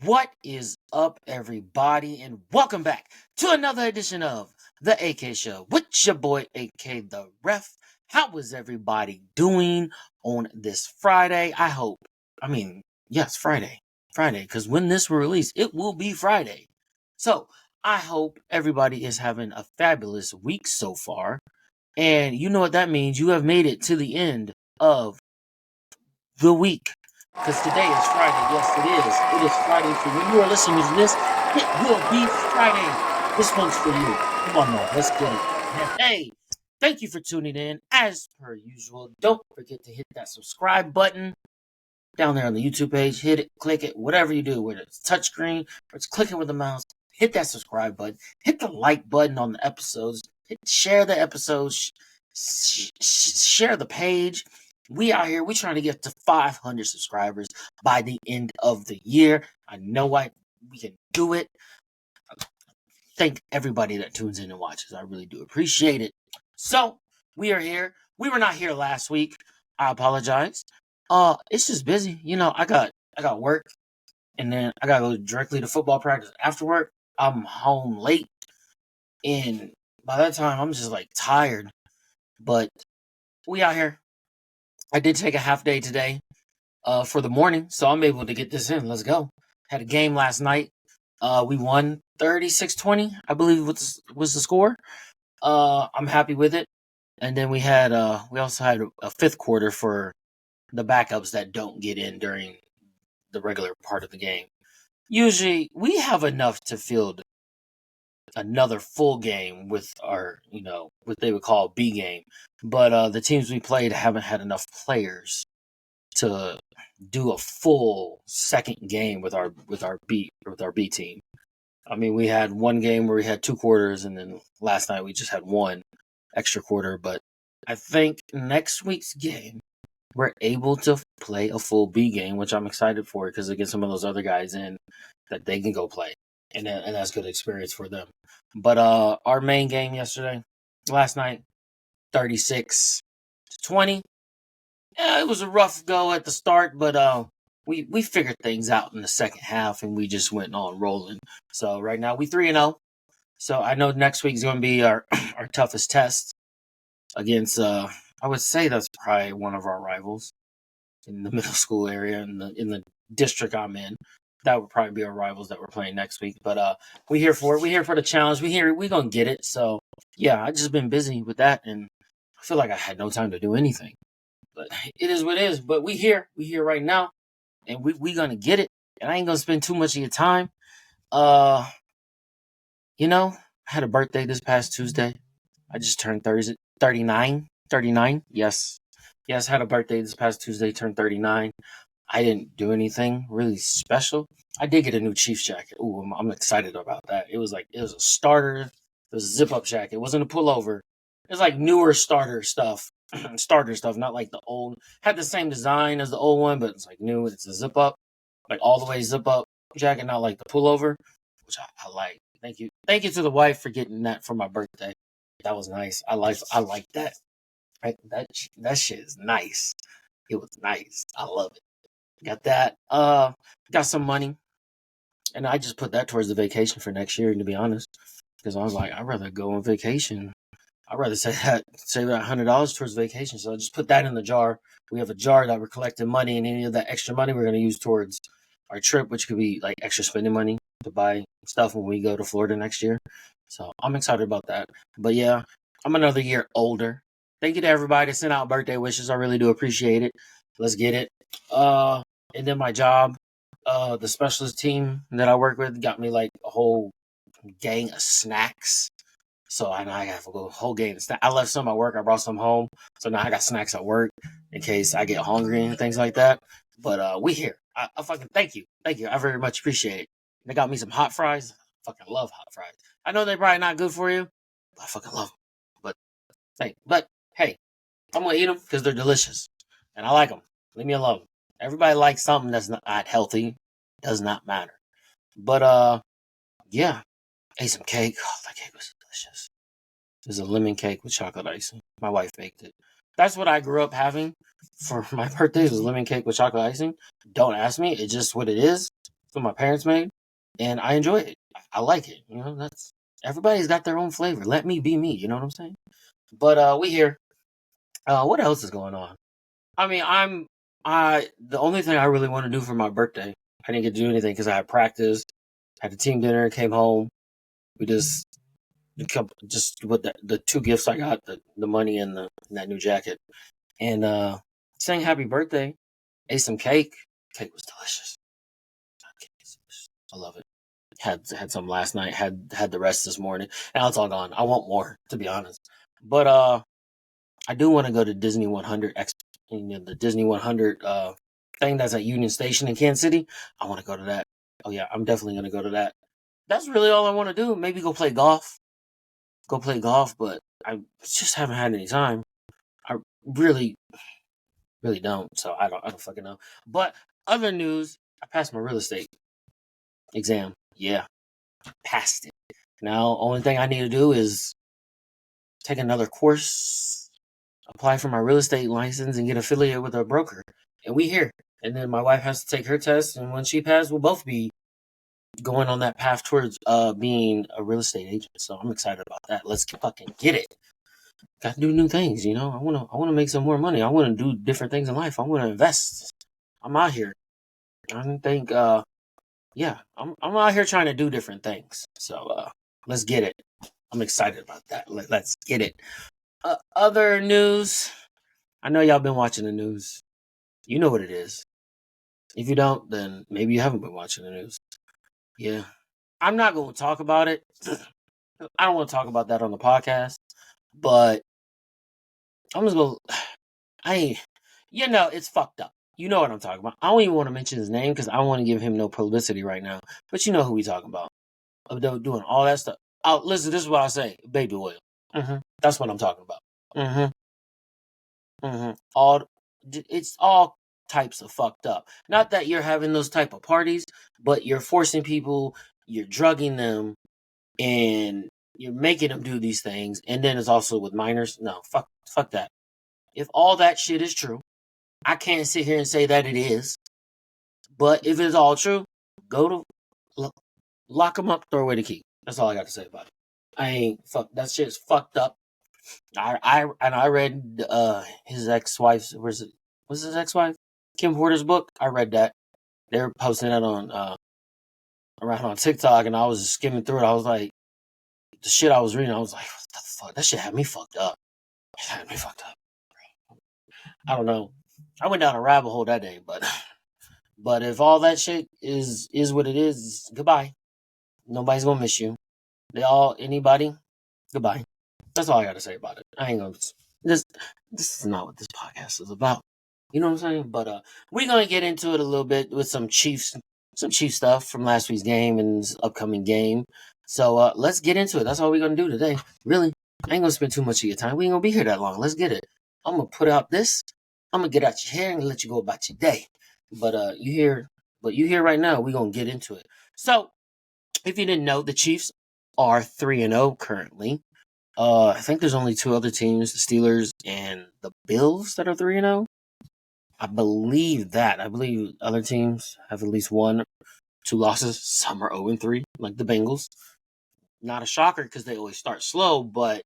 What is up, everybody, and welcome back to another edition of the AK Show with your boy AK the Ref. How is everybody doing on this Friday? Yes, Friday, because when this will release, it will be Friday. So I hope everybody is having a fabulous week so far, and you know what that means. You have made it to the end of the week. Because today is Friday. Yes, it is. It is Friday. So when you are listening to this, it will be Friday. This one's for you. Come on now, let's get it. Hey, thank you for tuning in. As per usual, don't forget to hit that subscribe button down there on the YouTube page. Hit it, click it, whatever you do, whether it's touchscreen or it's clicking with the mouse. Hit that subscribe button. Hit the like button on the episodes. Share the episodes. Share the page. We out here. We're trying to get to 500 subscribers by the end of the year. I know we can do it. Thank everybody that tunes in and watches. I really do appreciate it. So we are here. We were not here last week. I apologize. It's just busy. I got work, and then I gotta go directly to football practice after work. I'm home late, and by that time I'm just like tired. But we out here. I did take a half day today for the morning, so I'm able to get this in. Let's go. Had a game last night. We won 36-20, I believe was the score. I'm happy with it. And then we also had a fifth quarter for the backups that don't get in during the regular part of the game. Usually we have enough to field another full game with our, what they would call B game. But the teams we played haven't had enough players to do a full second game with our B team. I mean, we had one game where we had 2 quarters, and then last night we just had one extra quarter. But I think next week's game we're able to play a full B game, which I'm excited for because they get some of those other guys in that they can go play, and that's good experience for them. But our main game last night, 36-20. Yeah, it was a rough go at the start, but we figured things out in the second half, and we just went on rolling. So right now we 3-0. So I know next week is going to be our our toughest test against. I would say that's probably one of our rivals in the middle school area in the district I'm in. That would probably be our rivals that we're playing next week. But we here for it. We here for the challenge. We gonna get it. So yeah, I just been busy with that, and I feel like I had no time to do anything. But it is what it is. But we here right now, and we gonna get it. And I ain't gonna spend too much of your time. I had a birthday this past Tuesday. I just turned 39. 39. Yes, had a birthday this past Tuesday. Turned 39. I didn't do anything really special. I did get a new Chiefs jacket. Ooh, I'm excited about that. It was a starter. It was a zip up jacket. It wasn't a pullover. It was like newer starter stuff. Starter stuff, not like the old. Had the same design as the old one, but it's like new. It's a zip up, like all the way zip up jacket, not like the pullover, which I like. Thank you to the wife for getting that for my birthday. That was nice. I like that. Right, that shit is nice. It was nice. I love it. Got that. Got some money, and I just put that towards the vacation for next year. To be honest, because I was like, I'd rather go on vacation. I'd rather save that $100 towards vacation. So I just put that in the jar. We have a jar that we're collecting money, and any of that extra money we're going to use towards our trip, which could be like extra spending money to buy stuff when we go to Florida next year. So I'm excited about that. But yeah, I'm another year older. Thank you to everybody that sent out birthday wishes. I really do appreciate it. Let's get it. And then my job, the specialist team that I work with got me like a whole gang of snacks. So I have a whole gang of snacks. I left some at work. I brought some home. So now I got snacks at work in case I get hungry and things like that. But we here. I fucking thank you. Thank you. I very much appreciate it. They got me some hot fries. I fucking love hot fries. I know they're probably not good for you, but I fucking love them. But hey, I'm going to eat them because they're delicious. And I like them. Leave me alone. Everybody likes something that's not healthy. Does not matter. But yeah. Ate some cake. Oh, that cake was delicious. It was a lemon cake with chocolate icing. My wife baked it. That's what I grew up having for my birthdays was lemon cake with chocolate icing. Don't ask me. It's just what it is. So my parents made, and I enjoy it. I like it. That's everybody's got their own flavor. Let me be me. You know what I'm saying? But we here. What else is going on? I mean, I the only thing I really want to do for my birthday, I didn't get to do anything because I had practice, had a team dinner, came home. We just with the two gifts I got, the money and that new jacket, and sang happy birthday. Ate some cake. Cake was delicious. I love it. Had some last night. Had the rest this morning. Now it's all gone. I want more, to be honest. But I do want to go to Disney 100 the Disney 100 thing that's at Union Station in Kansas City. I want to go to that. Oh yeah, I'm definitely gonna go to that. That's really all I want to do. Maybe go play golf. Go play golf, but I just haven't had any time. I really, really don't. So I don't fucking know. But other news, I passed my real estate exam. Yeah, passed it. Now, only thing I need to do is take another course, apply for my real estate license, and get affiliated with a broker. And we here. And then my wife has to take her test, and when she passes, we'll both be going on that path towards being a real estate agent. So I'm excited about that. Let's fucking get it. Got to do new things, I wanna make some more money. I wanna do different things in life. I wanna invest. I'm out here. I don't think yeah, I'm out here trying to do different things. So let's get it. I'm excited about that. Let's get it. Other news. I know y'all been watching the news. You know what it is. If you don't, then maybe you haven't been watching the news. Yeah. I'm not going to talk about it. I don't want to talk about that on the podcast. But I'm just going to. It's fucked up. You know what I'm talking about. I don't even want to mention his name because I don't want to give him no publicity right now. But you know who we talking about. Doing all that stuff. Oh, listen, this is what I say. Baby oil. That's what I'm talking about. It's all types of fucked up. Not that you're having those type of parties, but you're forcing people, you're drugging them, and you're making them do these things. And then it's also with minors. No, fuck that. If all that shit is true, I can't sit here and say that it is. But if it's all true, go to lock them up, throw away the key. That's all I got to say about it. I ain't fuck. That shit's fucked up. I read his ex-wife's was his ex-wife Kim Porter's book. I read that. They were posting that on around on TikTok, and I was just skimming through it. I was like, the shit I was reading, I was like, what the fuck? That shit had me fucked up. It had me fucked up. I don't know. I went down a rabbit hole that day, but if all that shit is what it is, goodbye. Nobody's gonna miss you. Anybody, goodbye. That's all I gotta say about it. I ain't gonna this is not what this podcast is about. You know what I'm saying? But we're gonna get into it a little bit with some Chiefs stuff from last week's game and this upcoming game. So let's get into it. That's all we're gonna do today. Really. I ain't gonna spend too much of your time. We ain't gonna be here that long. Let's get it. I'm gonna put out this. I'm gonna get out your hair and let you go about your day. But you here right now, we're gonna get into it. So if you didn't know, the Chiefs are 3-0 currently. I think there's only two other teams, the Steelers and the Bills, that are 3-0. I believe that. I believe other teams have at least one, two losses. Some are 0-3, like the Bengals. Not a shocker because they always start slow, but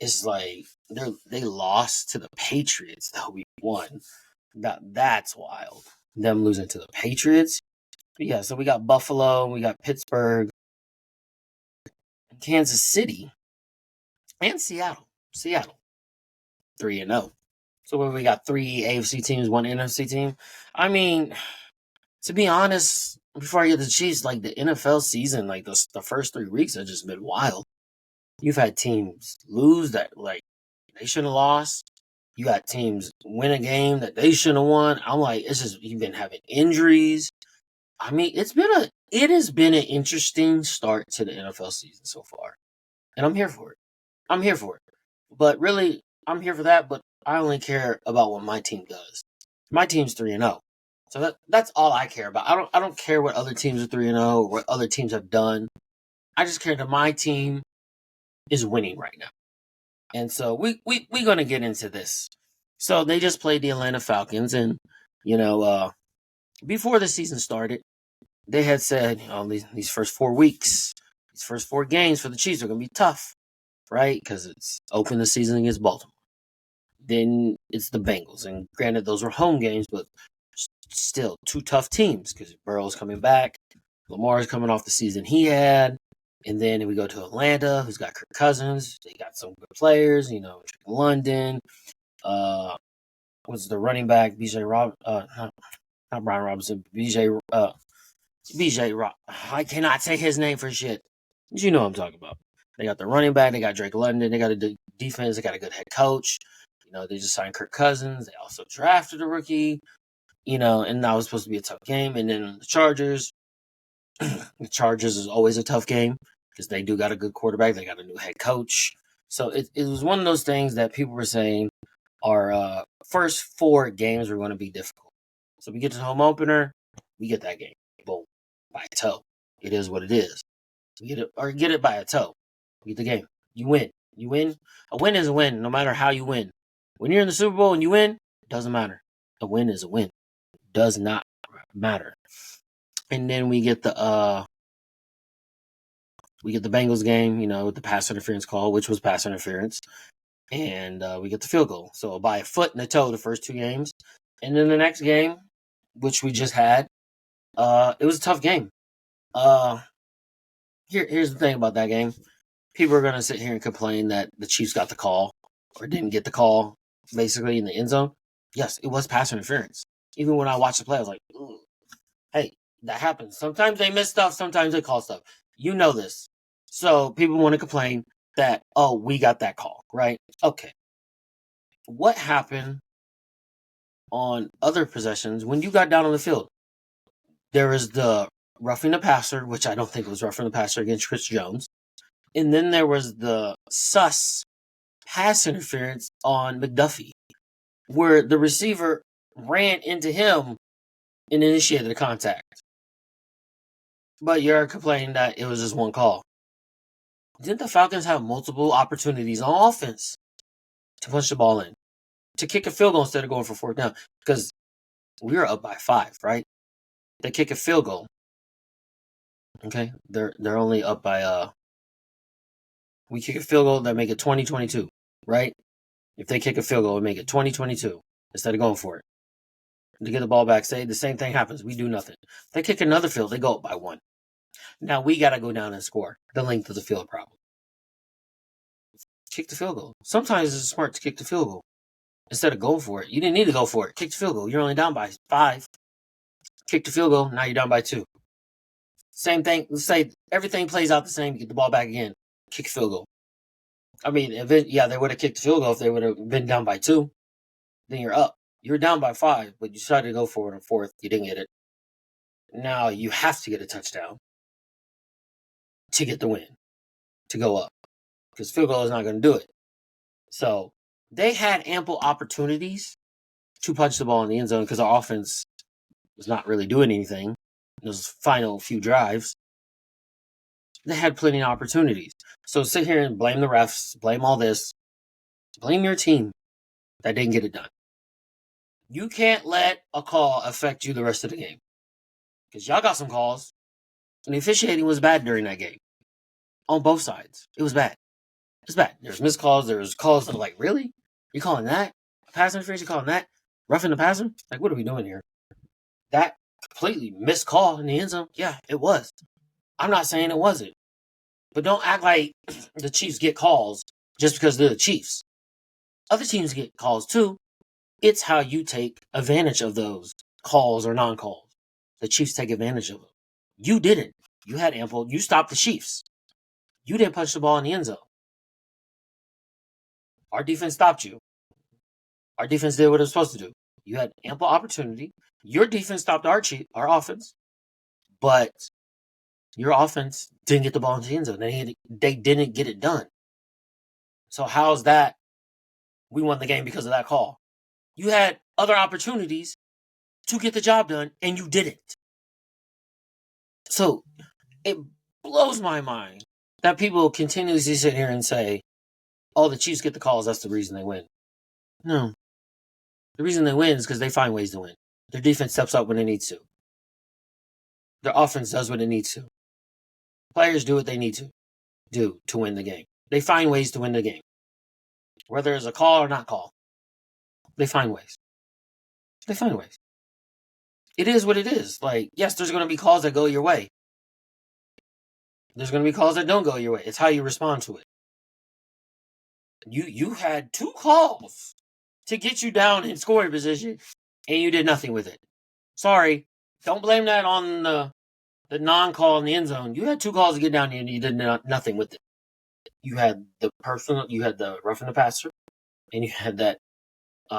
it's like they lost to the Patriots that we won. That's wild. Them losing to the Patriots. But yeah, so we got Buffalo, we got Pittsburgh, Kansas City, and Seattle. 3-0. So we got three AFC teams, one NFC team. I mean, to be honest, before I get to the Chiefs, like the NFL season, like the first 3 weeks have just been wild. You've had teams lose that like they shouldn't have lost. You got teams win a game that they shouldn't have won. I'm like, it's just you've been having injuries. I mean, it has been an interesting start to the NFL season so far. And I'm here for it. But really, I'm here for that, but I only care about what my team does. My team's 3-0. So that's all I care about. I don't care what other teams are 3-0 or what other teams have done. I just care that my team is winning right now. And so we're going to get into this. So they just played the Atlanta Falcons, and before the season started, they had said, these first 4 weeks, these first 4 games for the Chiefs are going to be tough, right? Because it's open the season against Baltimore. Then it's the Bengals, and granted, those were home games, but still 2 tough teams because Burrow's coming back, Lamar's coming off the season he had, and then we go to Atlanta, who's got Kirk Cousins. They got some good players, London. Was the running back not Brian Robinson, BJ Rob. I cannot say his name for shit. You know what I'm talking about. They got the running back. They got Drake London. They got a defense. They got a good head coach. They just signed Kirk Cousins. They also drafted a rookie. And that was supposed to be a tough game. And then the Chargers. The Chargers is always a tough game because they do got a good quarterback. They got a new head coach. So it was one of those things that people were saying our first 4 games were going to be difficult. So we get to the home opener. We get that game. Boom. By a toe. It is what it is. Get it by a toe. Get the game. You win. You win. A win is a win, no matter how you win. When you're in the Super Bowl and you win, it doesn't matter. A win is a win. Does not matter. And then we get the Bengals game, with the pass interference call, which was pass interference. And we get the field goal. So by a foot and a toe the first 2 games. And then the next game, which we just had, it was a tough game. Here's the thing about that game. People are going to sit here and complain that the Chiefs got the call or didn't get the call, basically, in the end zone. Yes, it was pass interference. Even when I watched the play, I was like, ooh, hey, that happens. Sometimes they miss stuff. Sometimes they call stuff. You know this. So people want to complain that, we got that call, right? Okay. What happened on other possessions when you got down on the field? There was the roughing the passer, which I don't think was roughing the passer against Chris Jones. And then there was the sus pass interference on McDuffie, where the receiver ran into him and initiated the contact. But you're complaining that it was just one call. Didn't the Falcons have multiple opportunities on offense to punch the ball in, to kick a field goal instead of going for 4th down? Because we were up by 5, right? They kick a field goal. Okay, they're only up by we kick a field goal that make it 20-22, right? If they kick a field goal, we make it 20-22 instead of going for it. To get the ball back, say the same thing happens. We do nothing. They kick another field, they go up by 1. Now we got to go down and score. The length of the field problem. Kick the field goal. Sometimes it's smart to kick the field goal instead of going for it. You didn't need to go for it. Kick the field goal. You're only down by 5. Kick the field goal. Now you're down by 2. Same thing. Let's say everything plays out the same. You get the ball back again. Kick the field goal. I mean, they would have kicked the field goal if they would have been down by 2. Then you're up. You're down by 5, but you decided to go for it on 4th. You didn't get it. Now you have to get a touchdown to get the win, to go up, because field goal is not going to do it. So they had ample opportunities to punch the ball in the end zone because our offense was not really doing anything. Those final few drives, they had plenty of opportunities. So sit here and blame the refs, blame all this, blame your team that didn't get it done. You can't let a call affect you the rest of the game, because y'all got some calls, and the officiating was bad during that game. On both sides. It was bad. It's bad. There's missed calls. There's calls that are like, really? You calling that? Pass interference? You calling that? Roughing the passer? Like, what are we doing here? That completely missed call in the end zone? Yeah, it was. I'm not saying it wasn't. But don't act like the Chiefs get calls just because they're the Chiefs. Other teams get calls too. It's how you take advantage of those calls or non-calls. The Chiefs take advantage of them. You didn't. You had ample. You stopped the Chiefs. You didn't punch the ball in the end zone. Our defense stopped you. Our defense did what it was supposed to do. You had ample opportunity. Your defense stopped our offense, but your offense didn't get the ball in the end zone. They didn't get it done. So how's that we won the game because of that call? You had other opportunities to get the job done, and you didn't. So it blows my mind that people continuously sit here and say, the Chiefs get the calls, that's the reason they win. No. The reason they win is because they find ways to win. Their defense steps up when it needs to. Their offense does what it needs to. Players do what they need to do to win the game. They find ways to win the game. Whether it's a call or not call, they find ways. They find ways. It is what it is. Like, yes, there's going to be calls that go your way. There's going to be calls that don't go your way. It's how you respond to it. You had 2 calls to get you down in scoring position, and you did nothing with it. Sorry. Don't blame that on the non-call in the end zone. You had 2 calls to get down, and you did nothing with it. You had the roughing the passer, and you had that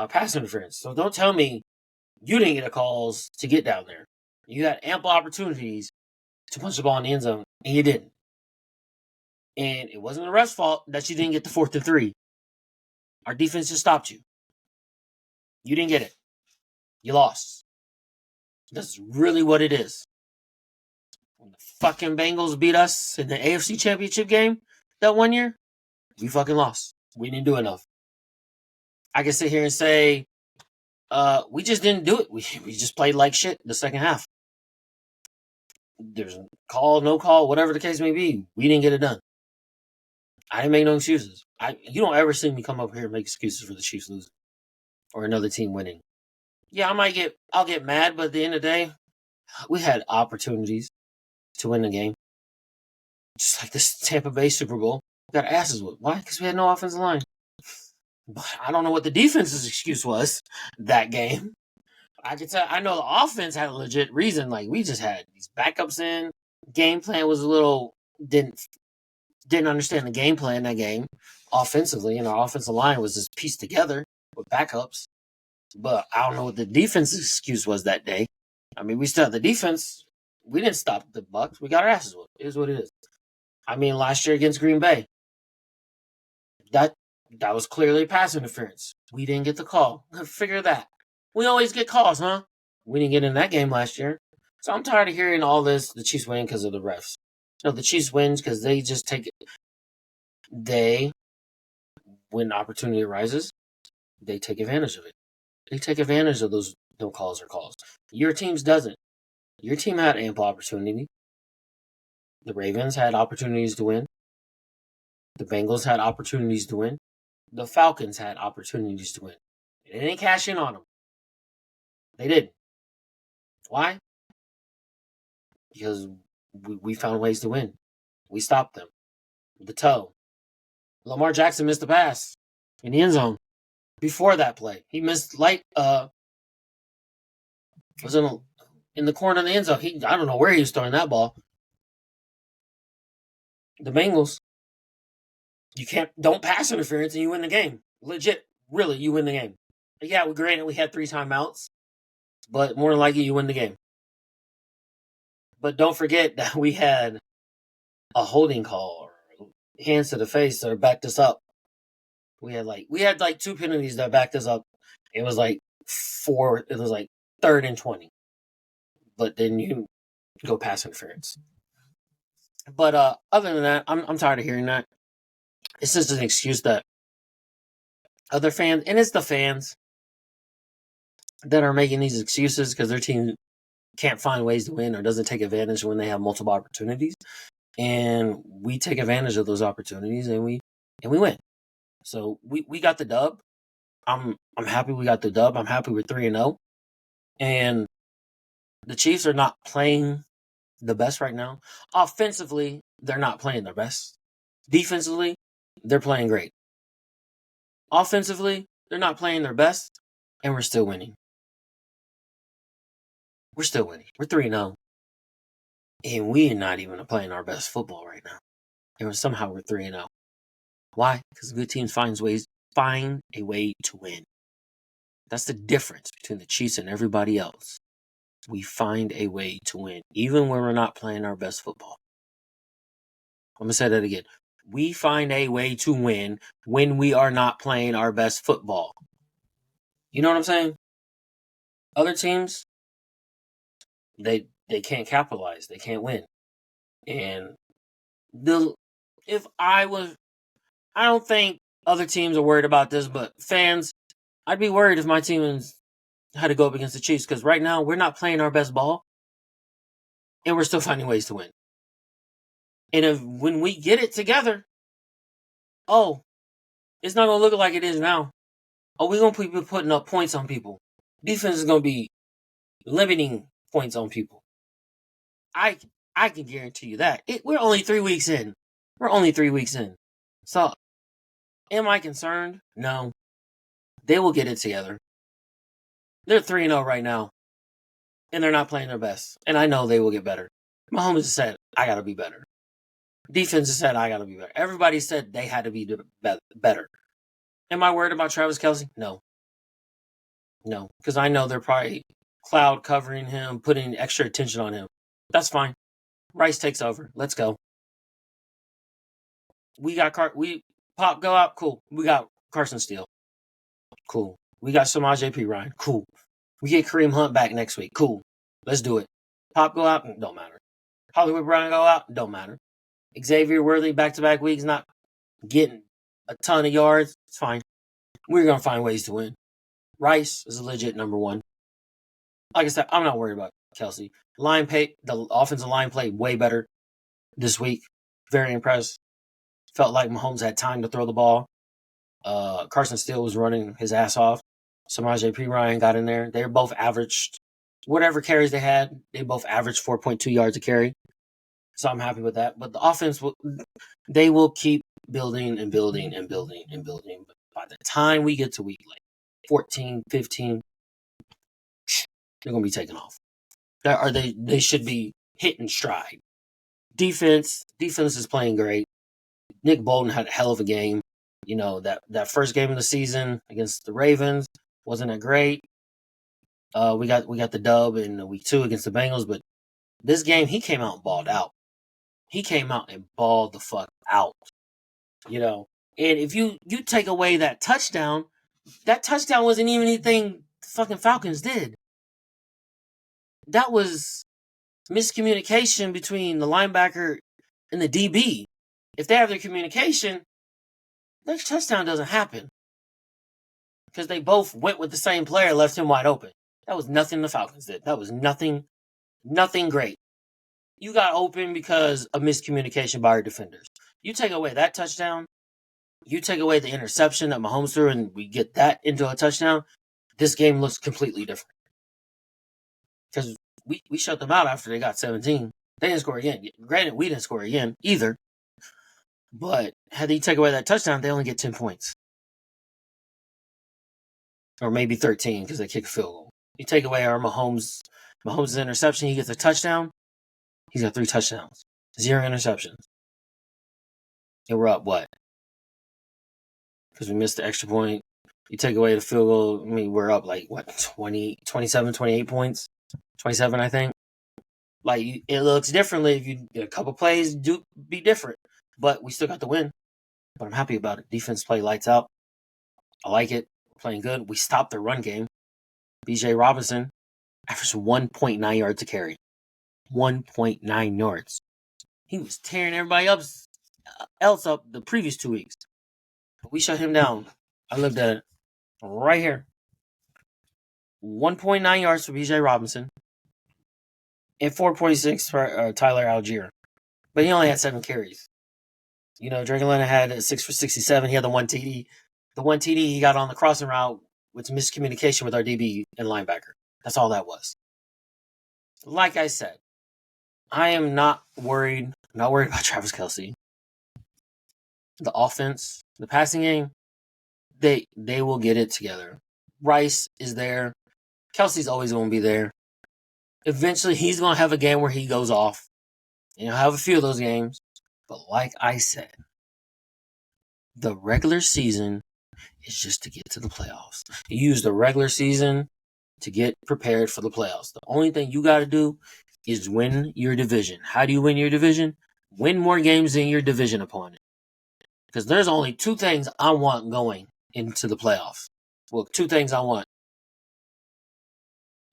pass interference. So don't tell me you didn't get the calls to get down there. You had ample opportunities to punch the ball in the end zone, and you didn't. And it wasn't the ref's fault that you didn't get the 4th and 3. Our defense just stopped you. You didn't get it. You lost. That's really what it is. When the fucking Bengals beat us in the AFC Championship game that one year, we fucking lost. We didn't do enough. I can sit here and say, we just didn't do it. We just played like shit the second half. There's a call, no call, whatever the case may be. We didn't get it done. I didn't make no excuses. You don't ever see me come up here and make excuses for the Chiefs losing or another team winning. Yeah, I'll get mad, but at the end of the day, we had opportunities to win the game. Just like this Tampa Bay Super Bowl. We got asses whooped. Why? Because we had no offensive line. But I don't know what the defense's excuse was that game. I can tell. I know the offense had a legit reason. Like, we just had these backups in. Game plan was a little didn't understand the game plan that game offensively, and our offensive line was just pieced together with backups. But I don't know what the defense's excuse was that day. I mean, we still had the defense. We didn't stop the Bucs. We got our asses whooped. It is what it is. I mean, last year against Green Bay, that was clearly pass interference. We didn't get the call. Figure that. We always get calls, huh? We didn't get in that game last year. So I'm tired of hearing all this. The Chiefs win because of the refs. No, the Chiefs win because they just take it. They, when opportunity arises, they take advantage of it. They take advantage of those no calls or calls. Your team's doesn't. Your team had ample opportunity. The Ravens had opportunities to win. The Bengals had opportunities to win. The Falcons had opportunities to win. They didn't cash in on them. They didn't. Why? Because we found ways to win. We stopped them. The toe. Lamar Jackson missed the pass in the end zone. Before that play, he missed was in the corner of the end zone. I don't know where he was throwing that ball. The Bengals, don't pass interference and you win the game. Legit, really, you win the game. Yeah, granted, we had 3 timeouts, but more than likely, you win the game. But don't forget that we had a holding call or hands to the face that backed us up. We had 2 penalties that backed us up. It was like 3rd and 20. But then you go pass interference. But other than that, I'm tired of hearing that. It's just an excuse that other fans, and it's the fans that are making these excuses because their team can't find ways to win or doesn't take advantage when they have multiple opportunities. And we take advantage of those opportunities and we win. So we got the dub. I'm happy we got the dub. I'm happy we're 3-0. And the Chiefs are not playing the best right now. Offensively, they're not playing their best. Defensively, they're playing great. Offensively, they're not playing their best, and we're still winning. We're still winning. We're 3-0. And we are not even playing our best football right now. And somehow we're 3-0. Why? Because good teams find a way to win. That's the difference between the Chiefs and everybody else. We find a way to win, even when we're not playing our best football. I'm going to say that again. We find a way to win when we are not playing our best football. You know what I'm saying? Other teams, they can't capitalize. They can't win. And I don't think other teams are worried about this, but fans, I'd be worried if my team had to go up against the Chiefs because right now we're not playing our best ball. and we're still finding ways to win. And when we get it together, it's not going to look like it is now. We're going to be putting up points on people. Defense is going to be limiting points on people. I can guarantee you that. We're only 3 weeks in. So, am I concerned? No. They will get it together. They're 3-0 right now. And they're not playing their best. And I know they will get better. Mahomes has said, I got to be better. Defense has said, I got to be better. Everybody said they had to be better. Am I worried about Travis Kelce? No. Because I know they're probably cloud covering him, putting extra attention on him. That's fine. Rice takes over. Let's go. We got Pop go out. Cool. We got Carson Steele. Cool. We got Samaje Perine. Cool. We get Kareem Hunt back next week. Cool. Let's do it. Pop go out. Don't matter. Hollywood Brown go out. Don't matter. Xavier Worthy back-to-back weeks not getting a ton of yards. It's fine. We're going to find ways to win. Rice is a legit number one. Like I said, I'm not worried about Kelce. The offensive line played way better this week. Very impressed. Felt like Mahomes had time to throw the ball. Carson Steele was running his ass off. Samaje Perine got in there. They both averaged whatever carries they had. They both averaged 4.2 yards a carry. So I'm happy with that. But the offense, they will keep building and building and building and building. But by the time we get to week 14, 15, they're going to be taken off. Or they should be hitting stride. Defense is playing great. Nick Bolton had a hell of a game. You know, that first game of the season against the Ravens wasn't that great. We got the dub in week 2 against the Bengals, but this game he came out and balled out. He came out and balled the fuck out. You know, and if you take away that touchdown wasn't even anything the fucking Falcons did. That was miscommunication between the linebacker and the DB. If they have their communication, that touchdown doesn't happen. Because they both went with the same player, left him wide open. That was nothing the Falcons did. That was nothing great. You got open because of miscommunication by our defenders. You take away that touchdown, you take away the interception that Mahomes threw, and we get that into a touchdown, this game looks completely different. Because we shut them out after they got 17. They didn't score again. Granted, we didn't score again either. But had they take away that touchdown, they only get 10 points. Or maybe 13 because they kick a field goal. You take away our Mahomes' interception, he gets a touchdown. He's got 3 touchdowns. 0 interceptions. And we're up what? Because we missed the extra point. You take away the field goal, I mean, we're up 27, 28 points? 27, I think. It looks differently if you a couple plays do be different. But we still got the win. But I'm happy about it. Defense play lights out. I like it. We're playing good. We stopped the run game. B.J. Robinson averaged 1.9 yards a carry. 1.9 yards. He was tearing everybody else up the previous 2 weeks. But we shut him down. I looked at it right here. 1.9 yards for B.J. Robinson. And 4.6 for Tyler Algier. But he only had 7 carries. You know, Drake London had 6 for 67. He had the 1 TD. The 1 TD he got on the crossing route with miscommunication with our DB and linebacker. That's all that was. Like I said, I am not worried. I'm not worried about Travis Kelce. The offense, the passing game, they will get it together. Rice is there. Kelce's always going to be there. Eventually, he's going to have a game where he goes off. And he'll have a few of those games. But like I said, the regular season is just to get to the playoffs. You use the regular season to get prepared for the playoffs. The only thing you got to do is win your division. How do you win your division? Win more games than your division opponent. Because there's only 2 things I want going into the playoffs. Well, 2 things I want.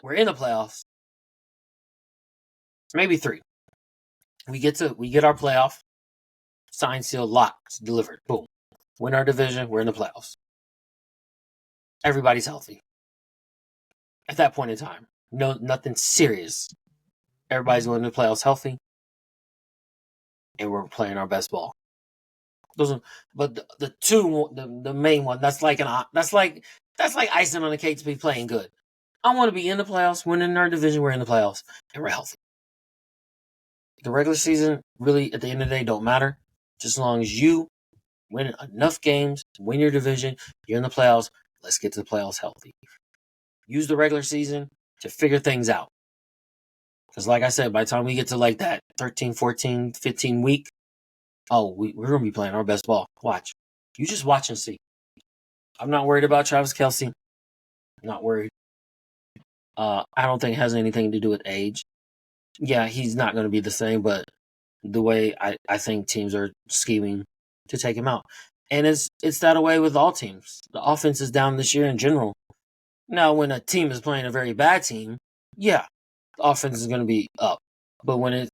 We're in the playoffs. Maybe 3. We get our playoff. Signed, sealed, locked, delivered. Boom. Win our division. We're in the playoffs. Everybody's healthy. At that point in time. No, nothing serious. Everybody's going to the playoffs healthy, and we're playing our best ball. But the main one, that's like icing on the cake to be playing good. I want to be in the playoffs, winning our division. We're in the playoffs, and we're healthy. The regular season really, at the end of the day, don't matter. Just as long as you win enough games to win your division, you're in the playoffs. Let's get to the playoffs healthy. Use the regular season to figure things out. Because like I said, by the time we get to like that 13, 14, 15 week, we're going to be playing our best ball. Watch. You just watch and see. I'm not worried about Travis Kelce. I'm not worried. I don't think it has anything to do with age. Yeah, he's not going to be the same, but the way I think teams are scheming to take him out. And it's that way with all teams. The offense is down this year in general. Now, when a team is playing a very bad team, yeah, the offense is going to be up. But when it's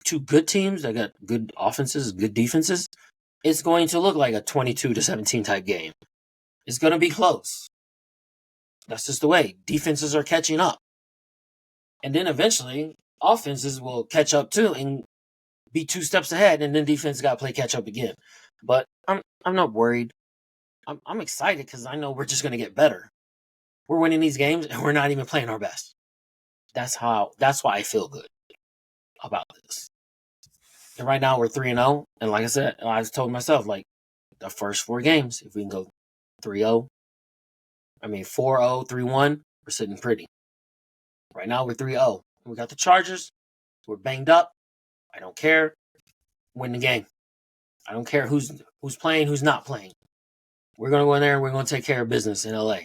two good teams that got good offenses, good defenses, it's going to look like a 22-17 type game. It's going to be close. That's just the way. Defenses are catching up. And then eventually, offenses will catch up too and be 2 steps ahead, and then defense got to play catch up again. But I'm not worried. I'm excited because I know we're just going to get better. We're winning these games, and we're not even playing our best. That's why I feel good about this. And right now we're 3-0, and like I said, I told myself like the first 4 games, if we can go 3-0, 4-0, 3-1, we're sitting pretty. Right now we're 3-0. We got the Chargers. We're banged up. I don't care. Win the game. I don't care who's playing, who's not playing. We're going to go in there and we're going to take care of business in LA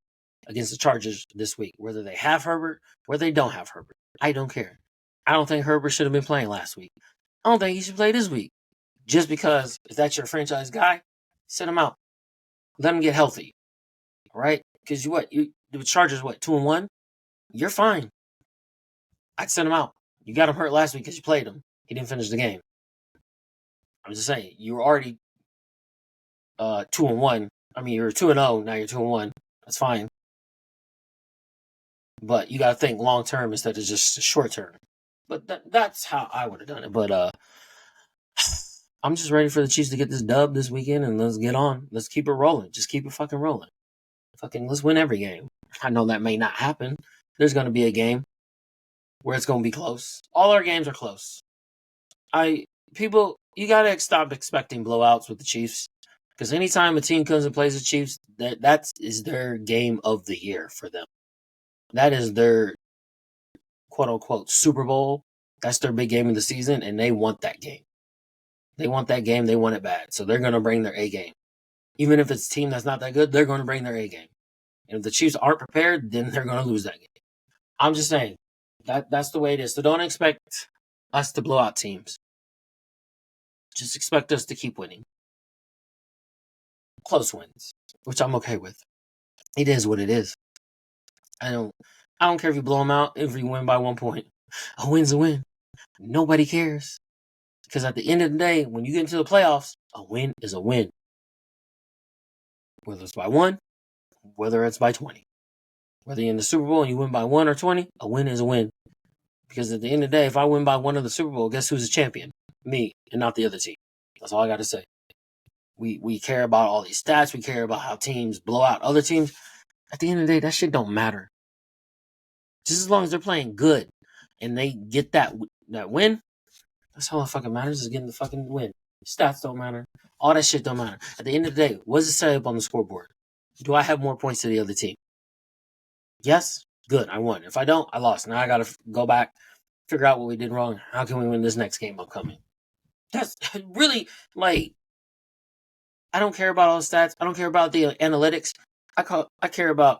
against the Chargers this week. Whether they have Herbert, whether they don't have Herbert. I don't care. I don't think Herbert should have been playing last week. I don't think he should play this week. Just because if that's your franchise guy, sit him out. Let him get healthy. All right? Because the Chargers, 2-1? You're fine. I'd send him out. You got him hurt last week because you played him. He didn't finish the game. I'm just saying, you were already 2-1. You were 2-0, now you're 2-1. That's fine. But you got to think long term instead of just short term. But that's how I would have done it. But I'm just ready for the Chiefs to get this dub this weekend, and let's get on. Let's keep it rolling. Just keep it fucking rolling. Let's win every game. I know that may not happen. There's going to be a game where it's going to be close. All our games are close. You got to stop expecting blowouts with the Chiefs. Because anytime a team comes and plays the Chiefs, that is their game of the year for them. That is their quote-unquote Super Bowl. That's their big game of the season, and they want that game. They want that game. They want it bad. So they're going to bring their A game. Even if it's a team that's not that good, they're going to bring their A game. And if the Chiefs aren't prepared, then they're going to lose that game. I'm just saying, that's the way it is. So don't expect us to blow out teams. Just expect us to keep winning. Close wins, which I'm okay with. It is what it is. I don't care if you blow them out, if you win by 1 point. A win's a win. Nobody cares. Because at the end of the day, when you get into the playoffs, a win is a win. Whether it's by 1, whether it's by 20. Whether you're in the Super Bowl and you win by 1 or 20, a win is a win. Because at the end of the day, if I win by 1 of the Super Bowl, guess who's the champion? Me, and not the other team. That's all I got to say. We care about all these stats. We care about how teams blow out other teams. At the end of the day, that shit don't matter. Just as long as they're playing good and they get that win, that's all that fucking matters, is getting the fucking win. Stats don't matter. All that shit don't matter. At the end of the day, what's it say up on the scoreboard? Do I have more points than the other team? Yes? Good, I won. If I don't, I lost. Now I got to go back, figure out what we did wrong. How can we win this next game upcoming? That's really, I don't care about all the stats. I don't care about the analytics. I care about,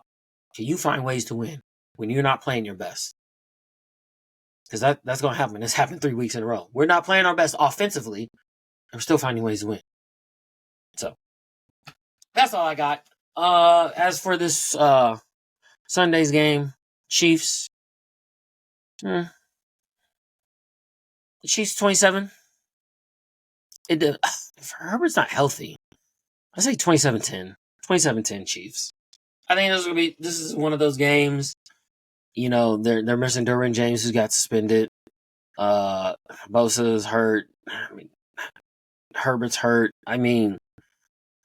can you find ways to win when you're not playing your best? Because that's going to happen. It's happened 3 weeks in a row. We're not playing our best offensively, and we're still finding ways to win. So, that's all I got. As for this Sunday's game, Chiefs. The Chiefs 27. If Herbert's not healthy, I say 27-10. 27-10 Chiefs. I think this is one of those games. They're missing Derwin James, who got suspended. Bosa's hurt. I mean, Herbert's hurt. I mean,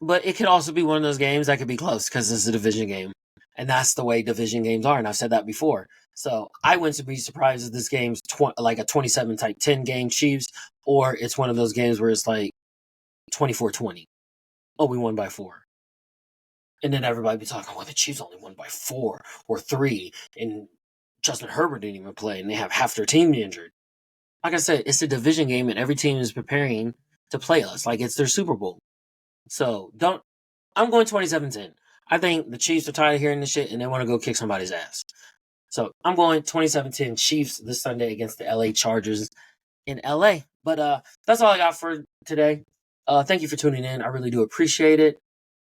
but it could also be one of those games that could be close because it's a division game. And that's the way division games are. And I've said that before. So I wouldn't be surprised if this game's like a 27 type 10 game Chiefs, or it's one of those games where it's like 24-20. Oh, we won by 4. And then everybody be talking, well, the Chiefs only won by 4 or 3. And Justin Herbert didn't even play. And they have half their team injured. Like I said, it's a division game and every team is preparing to play us like it's their Super Bowl. So I'm going 27-10. I think the Chiefs are tired of hearing this shit and they want to go kick somebody's ass. So I'm going 27-10 Chiefs this Sunday against the LA Chargers in LA. But that's all I got for today. Thank you for tuning in. I really do appreciate it.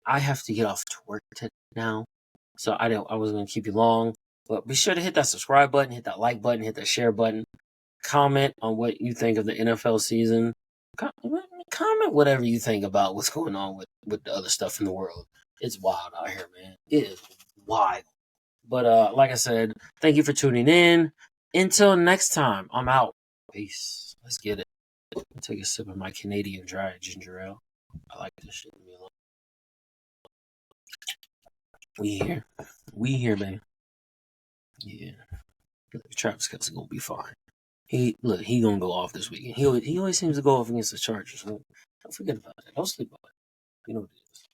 I have to get off to work now. So I wasn't going to keep you long. But be sure to hit that subscribe button, hit that like button, hit that share button. Comment on what you think of the NFL season. Comment whatever you think about what's going on with the other stuff in the world. It's wild out here, man. It is wild. But like I said, thank you for tuning in. Until next time, I'm out. Peace. Let's get it. Take a sip of my Canadian dry ginger ale. I like this shit. We here, man. Yeah. Travis Kelce gonna be fine. He gonna go off this weekend. He always seems to go off against the Chargers. So don't forget about it. Don't sleep on it. You know what it is.